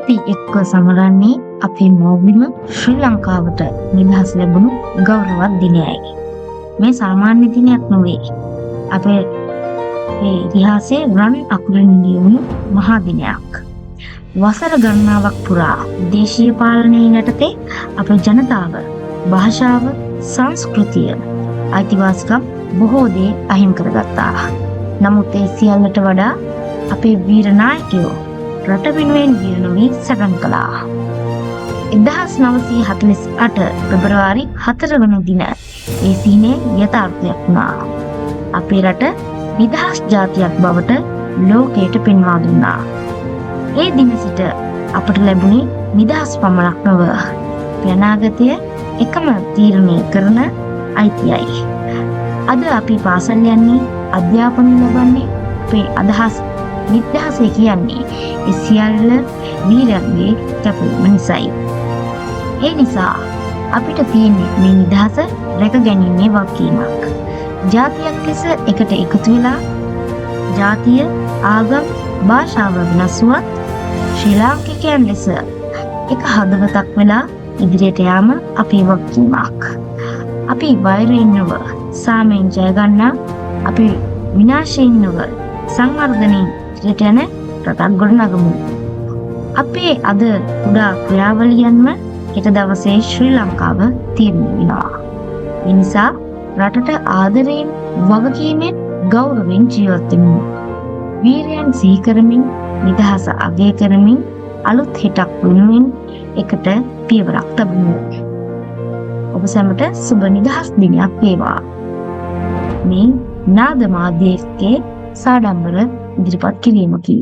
අපි එක්ව සමරන්නේ අපේ මව්බිම ශ්‍රී ලංකාවට නිදහස් ලැබුණු ගෞරවත් දිනයයි. මේ සාමාන්‍ය දිනයක් නොවේ. අපේ ඉතිහාසයේ රන් අකුරින් ලියවුණු මහා දිනයක්. වසර ගණනාවක් පුරා දේශීය පාලනය යටතේ අපේ ජනතාව භාෂාව, සංස්කෘතිය, අයිතිවාසිකම් බොහෝ දේ අහිමි කරගත්තා. නමුත් ඒ සියල්ලට වඩා අපේ වීර නායකයෝ රට වෙනුවෙන් වීර නොවී සටන් කළා. 1948 පෙබරවාරි 4 වන දින ඒ සීනේ යථාර්ථයක් වුණා. අපේ රට නිදහස් ජාතියක් බවට ලෝකයට පෙන්වා දුන්නා. ඒ දින සිට අපට ලැබුණේ නිදහස් පමණක් නොව අනාගතය එකම තීරණය කරන අයිතියයි. අද අපි පාසල් යන්නේ, අධ්‍යාපනය ලබන්නේ, අපේ අදහස් නිදහසේ කියන්නේ ඒ සියල්ල වීරයන්ගේ කැපවීම නිසායි. ඒ නිසා අපිට තියෙන්නේ මේ නිදහස රැකගැනීමේ වගකීමක්. ජාතියක් ලෙස එකට එකතු වෙලා ජාතිය, ආගම්, භාෂාව වෙනස් වුවත් ශ්‍රී ලාංකිකයන් ලෙස එක හදවතක් වෙලා ඉදිරියට යාම අපේ වගකීමක්. අපි වෛරයෙන් නොව සාමයෙන් ජය ගන්නා, අපි විනාශයෙන් නොව සංවර්ධනයෙන් ඉදිරියට යන රටක් ගොඩනගමු. අපේ අද කුඩා ක්‍රියාවලියන්ම හෙට දවසේ ශ්‍රී ලංකාව තීරණය වෙනවා. ඒ නිසා රටට ආදරයෙන්, වගකීමෙන්, ගෞරවයෙන් ජීවත් වෙමු. වීරයන් සිහි කරමින්, නිදහස අගය කරමින් අලුත් හෙටක් වෙනුවෙන් එකට පියවරක් තබමු. ඔබ සැමට සුබ නිදහස් දිනයක් වේවා. මේ නාද මාධ්‍යයේ සාඩම්බර ඉදිරිපත් කිරීමකි.